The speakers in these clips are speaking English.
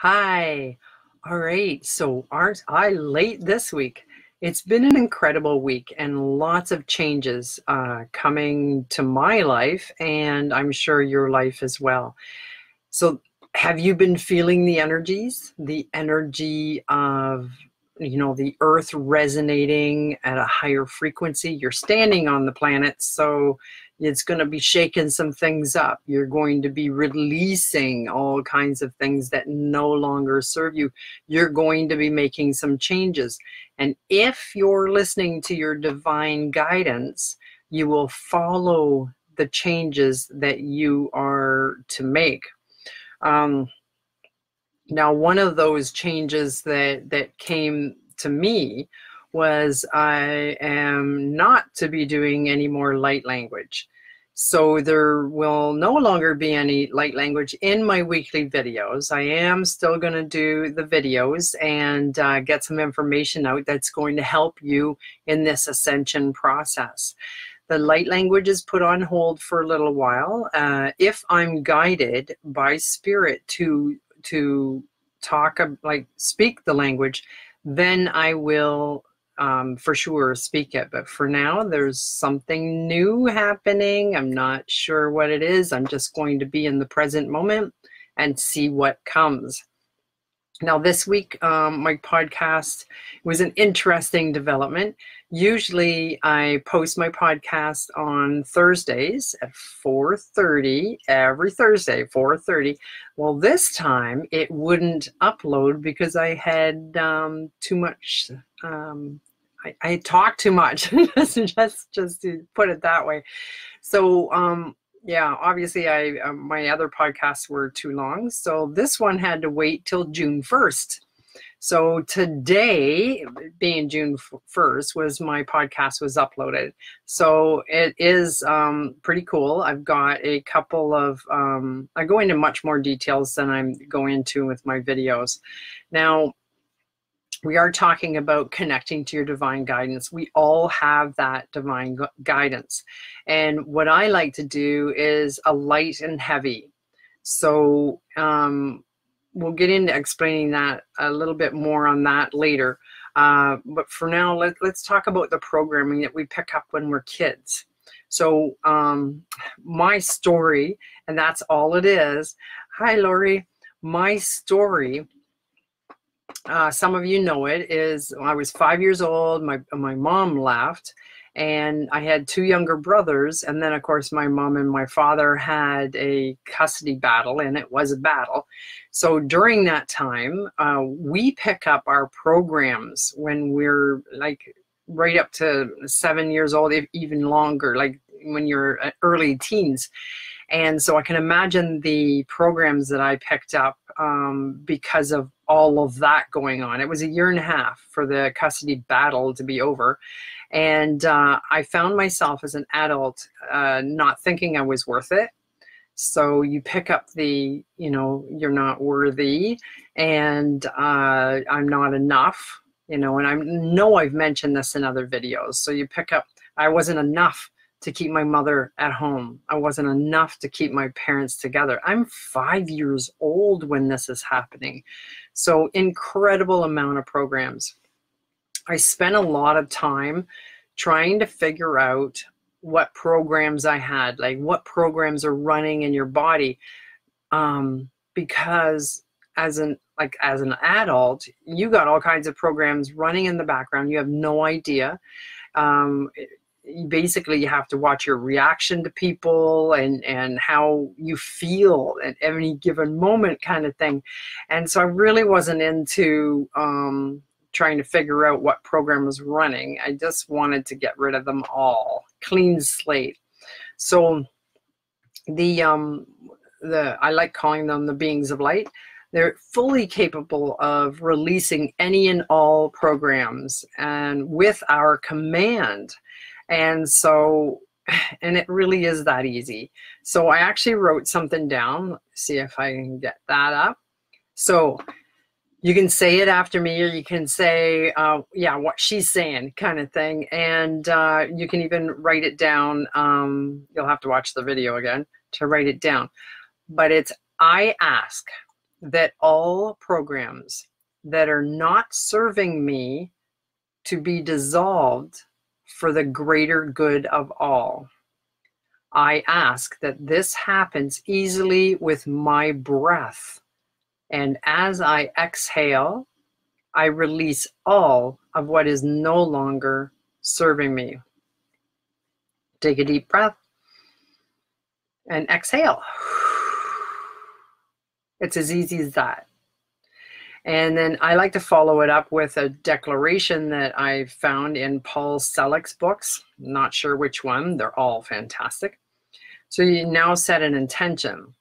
Hi. All right. So aren't I late this week? It's been an incredible week and lots of changes coming to my life, and I'm sure your life as well. So have you been feeling the energies? The energy of, the earth resonating at a higher frequency? You're standing on the planet, so it's going to be shaking some things up. You're going to be releasing all kinds of things that no longer serve you. You're going to be making some changes. And if you're listening to your divine guidance, you will follow the changes that you are to make. Now, one of those changes that came to me was I am not to be doing any more light language. So there will no longer be any light language in my weekly videos. I am still going to do the videos and get some information out that's going to help you in this ascension process. The light language is put on hold for a little while. If I'm guided by spirit to talk, like speak the language, then I will for sure speak it. But for now, there's something new happening. I'm not sure what it is. I'm just going to be in the present moment and see what comes. Now, this week, my podcast was an interesting development. Usually, I post my podcast on Thursdays at 4:30, every Thursday, 4:30. Well, this time, it wouldn't upload because I had too much, I talked too much, just to put it that way. So, yeah, obviously my other podcasts were too long, so this one had to wait till June 1st. So today, being June 1st, was my podcast was uploaded. So it is pretty cool. I've got a couple of, I go into much more details than I'm going into with my videos. Now, we are talking about connecting to your divine guidance. We all have that divine guidance. And what I like to do is a light and heavy. So we'll get into explaining that a little bit more on that later. But for now, let's talk about the programming that we pick up when we're kids. So my story, and that's all it is. Hi, Laurie. My story, some of you know it, is I was 5 years old. My mom left, and I had two younger brothers. And then, of course, my mom and my father had a custody battle, and it was a battle. So during that time, we pick up our programs when we're like right up to 7 years old, if even longer, like when you're early teens. And so I can imagine the programs that I picked up because of all of that going on. It was a year and a half for the custody battle to be over. And I found myself as an adult not thinking I was worth it. So you pick up the, you're not worthy, and I'm not enough, and I know I've mentioned this in other videos. So you pick up, I wasn't enough to keep my mother at home. I wasn't enough to keep my parents together. I'm 5 years old when this is happening. So incredible amount of programs. I spent a lot of time trying to figure out what programs I had, like what programs are running in your body. Because as an adult, you got all kinds of programs running in the background. You have no idea. Basically, you have to watch your reaction to people and how you feel at any given moment, kind of thing. And so I really wasn't into trying to figure out what program was running. I just wanted to get rid of them all, clean slate. So I like calling them the beings of light. They're fully capable of releasing any and all programs, and with our command. And so, and it really is that easy. So I actually wrote something down. Let's see if I can get that up. So you can say it after me, or you can say, yeah, what she's saying, kind of thing. And you can even write it down. You'll have to watch the video again to write it down. But it's, I ask that all programs that are not serving me to be dissolved for the greater good of all. I ask that this happens easily with my breath. And as I exhale, I release all of what is no longer serving me. Take a deep breath and exhale. It's as easy as that. And then I like to follow it up with a declaration that I found in Paul Selig's books. Not sure which one. They're all fantastic. So you now set an intention.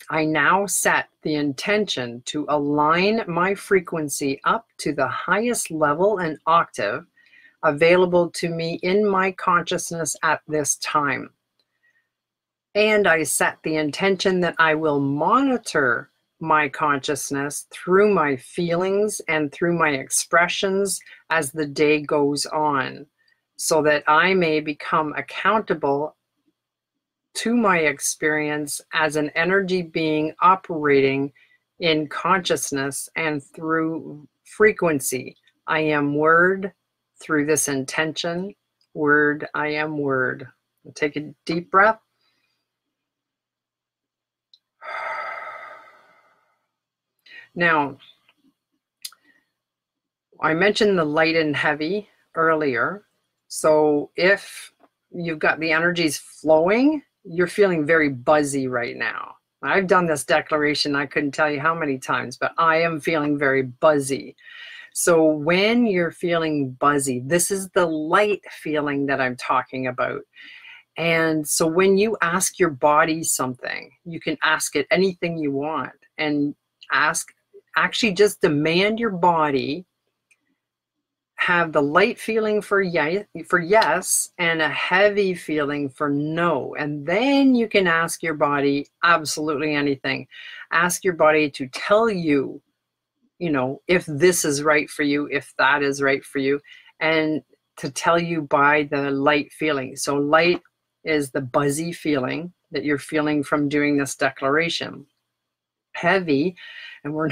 I now set the intention to align my frequency up to the highest level and octave available to me in my consciousness at this time. And I set the intention that I will monitor my consciousness through my feelings and through my expressions as the day goes on, so that I may become accountable to my experience as an energy being operating in consciousness and through frequency. I am word through this intention. Word, I am word. Take a deep breath. Now, I mentioned the light and heavy earlier. So if you've got the energies flowing, you're feeling very buzzy right now. I've done this declaration, I couldn't tell you how many times, but I am feeling very buzzy. So when you're feeling buzzy, this is the light feeling that I'm talking about. And so when you ask your body something, you can ask it anything you want, and actually just demand your body have the light feeling for yes and a heavy feeling for no. And then you can ask your body absolutely anything. Ask your body to tell you, if this is right for you, if that is right for you, and to tell you by the light feeling. So light is the buzzy feeling that you're feeling from doing this declaration. Heavy, and we're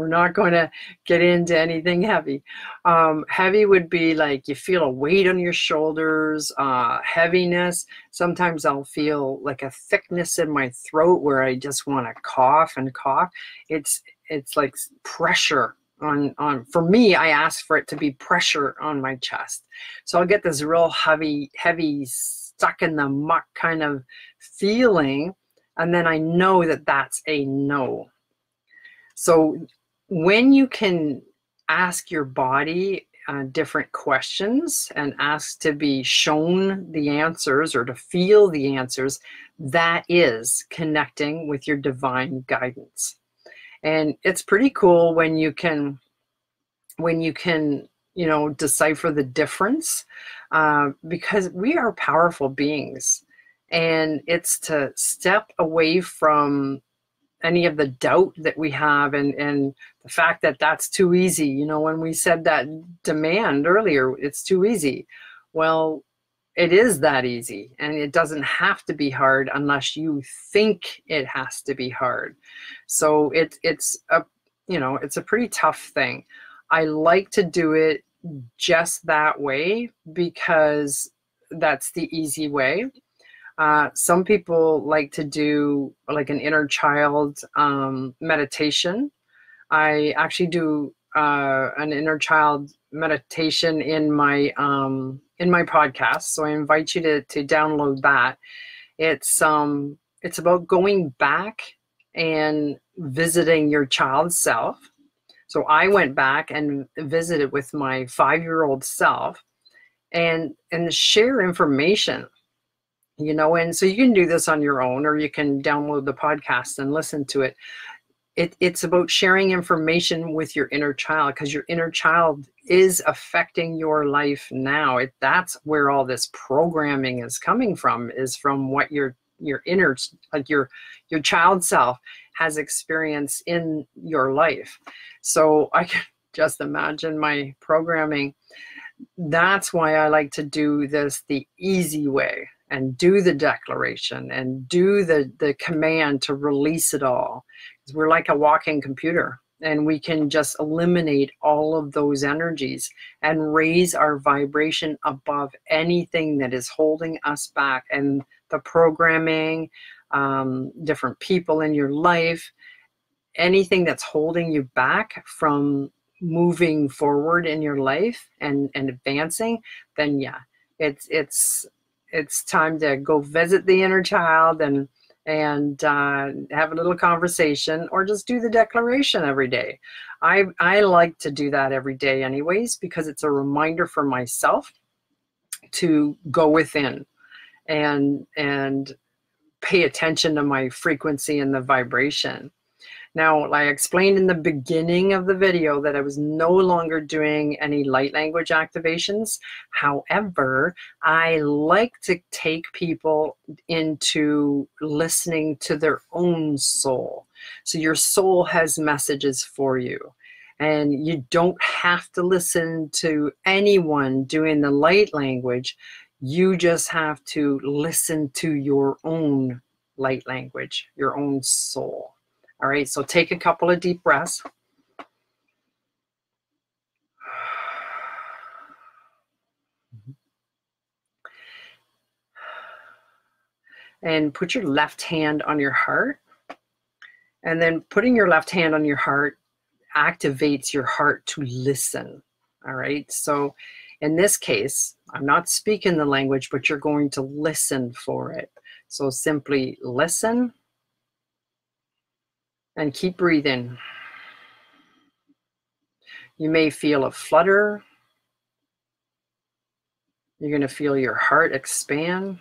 not going to get into anything heavy. Heavy would be like you feel a weight on your shoulders, heaviness. Sometimes I'll feel like a thickness in my throat where I just want to cough and cough. It's like pressure on. For me, I ask for it to be pressure on my chest. So I'll get this real heavy, stuck in the muck kind of feeling. And then I know that that's a no. So when you can ask your body different questions and ask to be shown the answers or to feel the answers, that is connecting with your divine guidance. And it's pretty cool when you can decipher the difference, because we are powerful beings. And it's to step away from any of the doubt that we have and the fact that that's too easy. When we said that demand earlier, it's too easy. Well, it is that easy, and it doesn't have to be hard unless you think it has to be hard. So it's a pretty tough thing. I like to do it just that way because that's the easy way. Some people like to do like an inner child meditation. I actually do an inner child meditation in my podcast. So I invite you to download that. It's about going back and visiting your child self. So I went back and visited with my 5-year-old self and share information. And so you can do this on your own, or you can download the podcast and listen to it. It's about sharing information with your inner child, because your inner child is affecting your life now. That's where all this programming is coming from, is from what your inner, like your child self has experienced in your life. So I can just imagine my programming. That's why I like to do this the easy way. and do the declaration and do the command to release it all. We're like a walking computer, and we can just eliminate all of those energies and raise our vibration above anything that is holding us back, and the programming, different people in your life, anything that's holding you back from moving forward in your life and advancing, then yeah, it's time to go visit the inner child and have a little conversation, or just do the declaration every day. I like to do that every day anyways, because it's a reminder for myself to go within and pay attention to my frequency and the vibration. Now, I explained in the beginning of the video that I was no longer doing any light language activations. However, I like to take people into listening to their own soul. So your soul has messages for you, and you don't have to listen to anyone doing the light language. You just have to listen to your own light language, your own soul. All right, so take a couple of deep breaths. And put your left hand on your heart. And then putting your left hand on your heart activates your heart to listen. All right, so in this case, I'm not speaking the language, but you're going to listen for it. So simply listen and keep breathing. You may feel a flutter. You're going to feel your heart expand.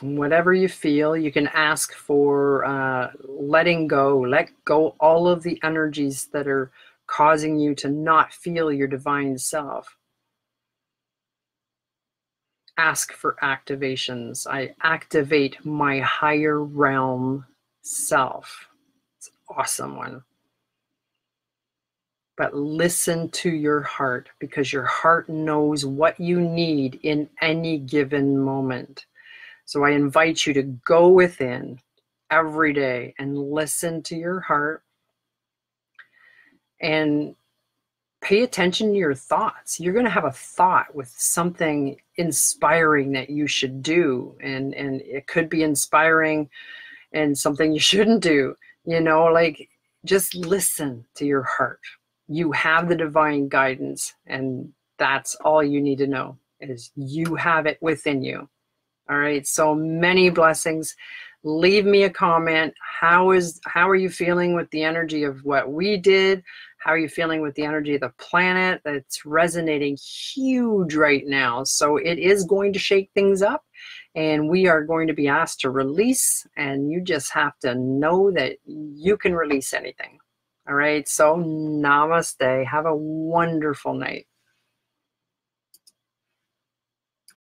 Whatever you feel, you can ask for letting go. Let go all of the energies that are causing you to not feel your divine self. Ask for activations. I activate my higher realm self. It's an awesome one. But listen to your heart, because your heart knows what you need in any given moment. So I invite you to go within every day and listen to your heart and pay attention to your thoughts. You're going to have a thought with something inspiring that you should do, and it could be inspiring and something you shouldn't do. You know, like, just listen to your heart. You have the divine guidance, and that's all you need to know, is you have it within you. All right, so many blessings. Leave me a comment. How are you feeling with the energy of what we did? How are you feeling with the energy of the planet? That's resonating huge right now. So it is going to shake things up, and we are going to be asked to release, and you just have to know that you can release anything. All right, so namaste. Have a wonderful night.